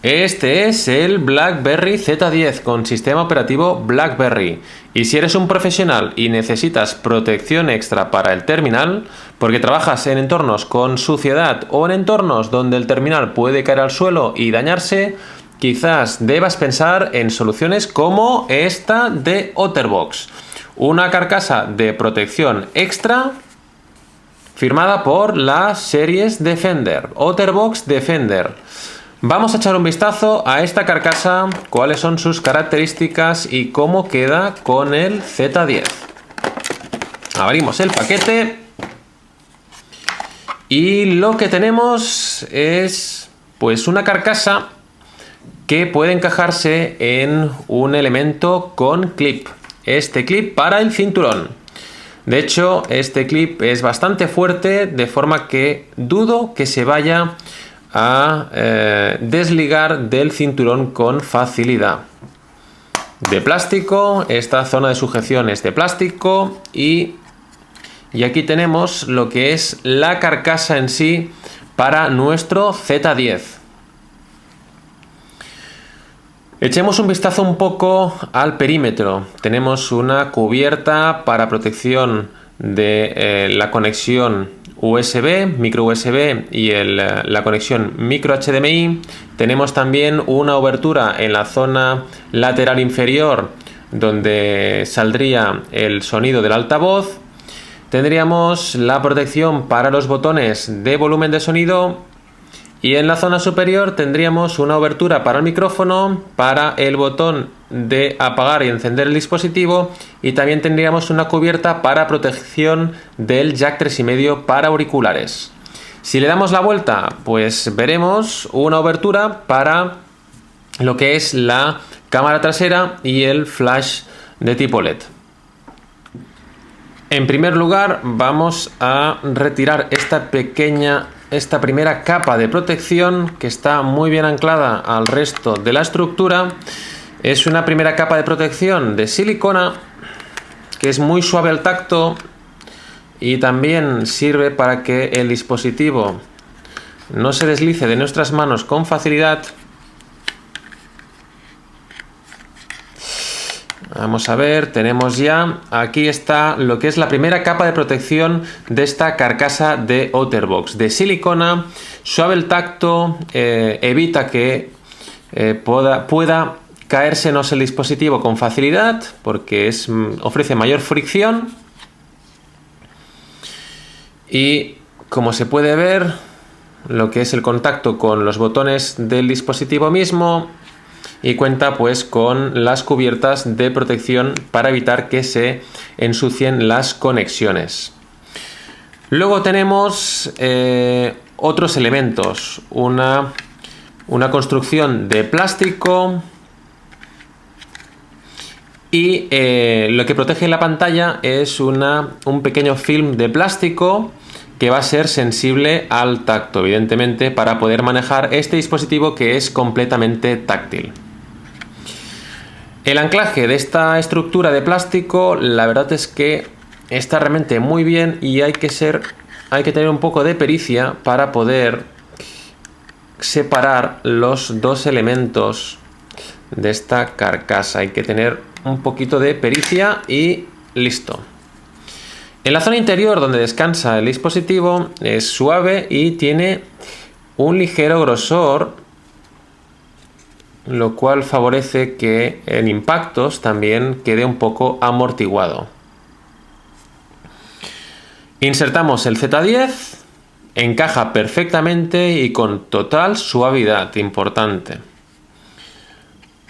Este es el BlackBerry Z10 con sistema operativo BlackBerry. Y si eres un profesional y necesitas protección extra para el terminal, porque trabajas en entornos con suciedad o en entornos donde el terminal puede caer al suelo y dañarse, quizás debas pensar en soluciones como esta de OtterBox, una carcasa de protección extra firmada por las series Defender, OtterBox Defender. Vamos a echar un vistazo a esta carcasa, cuáles son sus características y cómo queda con el Z10. Abrimos el paquete y lo que tenemos es pues una carcasa que puede encajarse en un elemento con clip. Este clip para el cinturón. De hecho, este clip es bastante fuerte, de forma que dudo que se vaya a desligar del cinturón con facilidad. De plástico, esta zona de sujeción es de plástico y aquí tenemos lo que es la carcasa en sí para nuestro Z10. Echemos un vistazo un poco al perímetro. Tenemos una cubierta para protección de la conexión USB, micro USB y la conexión micro HDMI. Tenemos también una obertura en la zona lateral inferior donde saldría el sonido del altavoz. Tendríamos la protección para los botones de volumen de sonido y en la zona superior tendríamos una obertura para el micrófono, para el botón de apagar y encender el dispositivo, y también tendríamos una cubierta para protección del jack 3,5 para auriculares. Si le damos la vuelta, pues veremos una obertura para lo que es la cámara trasera y el flash de tipo LED. En primer lugar, vamos a retirar esta primera capa de protección que está muy bien anclada al resto de la estructura. Es una primera capa de protección de silicona que es muy suave al tacto y también sirve para que el dispositivo no se deslice de nuestras manos con facilidad. Vamos a ver, tenemos ya, aquí está lo que es la primera capa de protección de esta carcasa de OtterBox, de silicona, suave el tacto, evita que pueda caérsenos el dispositivo con facilidad, porque ofrece mayor fricción. Y como se puede ver, lo que es el contacto con los botones del dispositivo mismo, y cuenta pues con las cubiertas de protección para evitar que se ensucien las conexiones. Luego tenemos otros elementos, una construcción de plástico y lo que protege la pantalla es un pequeño film de plástico que va a ser sensible al tacto, evidentemente, para poder manejar este dispositivo que es completamente táctil. El anclaje de esta estructura de plástico, la verdad es que está realmente muy bien y hay que tener un poco de pericia para poder separar los dos elementos de esta carcasa. Hay que tener un poquito de pericia y listo. En la zona interior donde descansa el dispositivo es suave y tiene un ligero grosor, lo cual favorece que en impactos también quede un poco amortiguado. Insertamos el Z10, encaja perfectamente y con total suavidad, importante.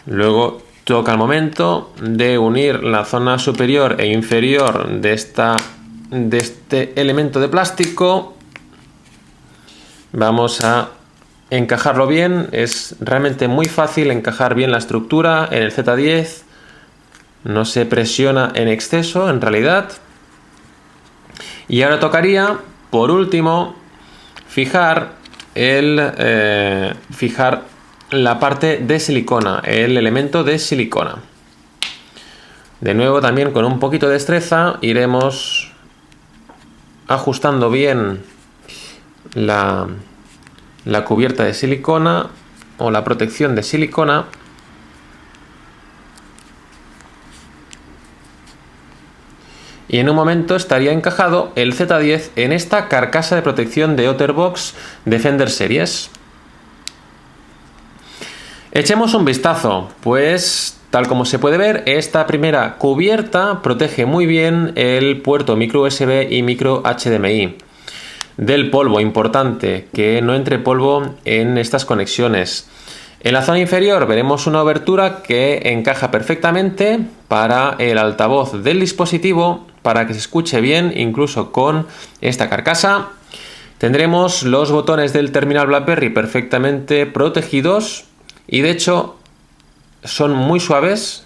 Luego toca el momento de unir la zona superior e inferior de este elemento de plástico. Vamos a encajarlo bien, es realmente muy fácil encajar bien la estructura en el Z10, no se presiona en exceso en realidad. Y ahora tocaría, por último, fijar la parte de silicona, el elemento de silicona. De nuevo, también con un poquito de destreza iremos ajustando bien la cubierta de silicona o la protección de silicona. Y en un momento estaría encajado el Z10 en esta carcasa de protección de OtterBox Defender Series. Echemos un vistazo, pues tal como se puede ver, esta primera cubierta protege muy bien el puerto micro USB y micro HDMI del polvo. Importante que no entre polvo en estas conexiones. En la zona inferior veremos una abertura que encaja perfectamente para el altavoz del dispositivo, para que se escuche bien incluso con esta carcasa. Tendremos los botones del terminal BlackBerry perfectamente protegidos y de hecho son muy suaves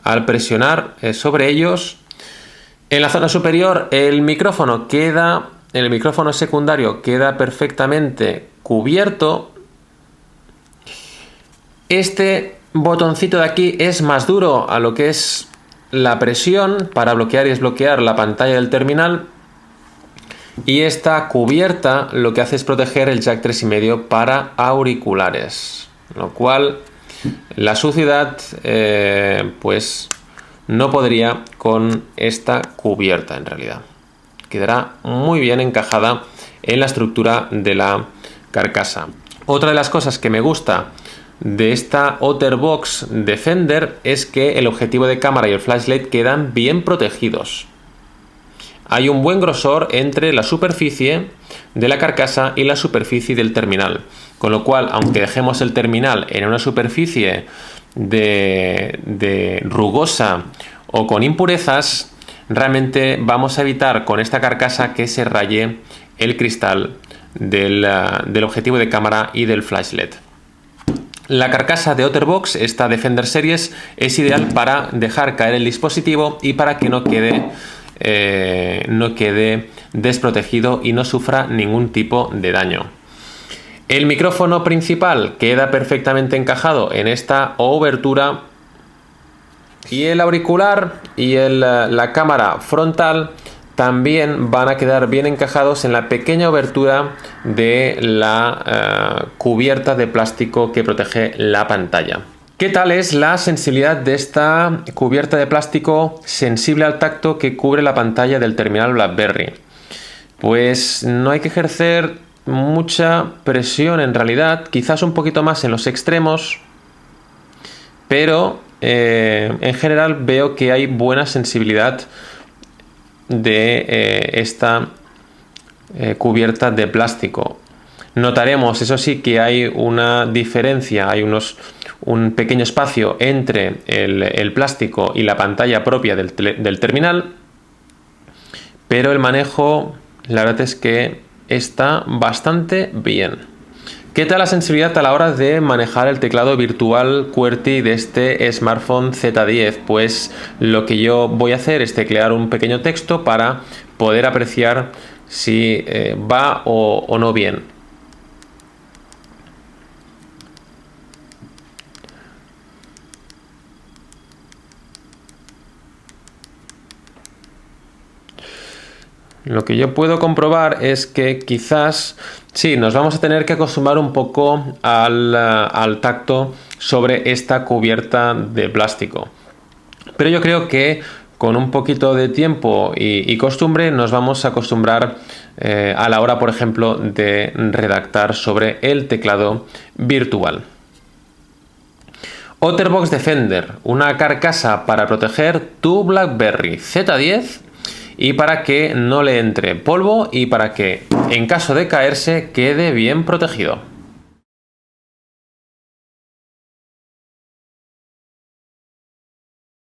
al presionar sobre ellos. En la zona superior el micrófono secundario queda perfectamente cubierto. Este botoncito de aquí es más duro a lo que es la presión para bloquear y desbloquear la pantalla del terminal, y esta cubierta lo que hace es proteger el jack 3,5 para auriculares, lo cual la suciedad pues no podría con esta cubierta. En realidad quedará muy bien encajada en la estructura de la carcasa. Otra de las cosas que me gusta de esta OtterBox Defender es que el objetivo de cámara y el flashlight quedan bien protegidos. Hay un buen grosor entre la superficie de la carcasa y la superficie del terminal, con lo cual, aunque dejemos el terminal en una superficie de rugosa o con impurezas, realmente vamos a evitar con esta carcasa que se raye el cristal del objetivo de cámara y del flashlight. La carcasa de OtterBox, esta Defender Series, es ideal para dejar caer el dispositivo y para que no quede desprotegido y no sufra ningún tipo de daño. El micrófono principal queda perfectamente encajado en esta obertura, y el auricular y la cámara frontal también van a quedar bien encajados en la pequeña abertura de la cubierta de plástico que protege la pantalla. ¿Qué tal es la sensibilidad de esta cubierta de plástico sensible al tacto que cubre la pantalla del terminal BlackBerry? Pues no hay que ejercer mucha presión en realidad, quizás un poquito más en los extremos, pero en general veo que hay buena sensibilidad de esta cubierta de plástico. Notaremos, eso sí, que hay una diferencia, hay un pequeño espacio entre el plástico y la pantalla propia del terminal, pero el manejo, la verdad es que está bastante bien. ¿Qué tal la sensibilidad a la hora de manejar el teclado virtual QWERTY de este smartphone Z10? Pues lo que yo voy a hacer es teclear un pequeño texto para poder apreciar si va o no bien. Lo que yo puedo comprobar es que quizás sí, nos vamos a tener que acostumbrar un poco al tacto sobre esta cubierta de plástico. Pero yo creo que con un poquito de tiempo y costumbre nos vamos a acostumbrar a la hora, por ejemplo, de redactar sobre el teclado virtual. OtterBox Defender, una carcasa para proteger tu BlackBerry Z10 y para que no le entre polvo y para que, en caso de caerse, quede bien protegido.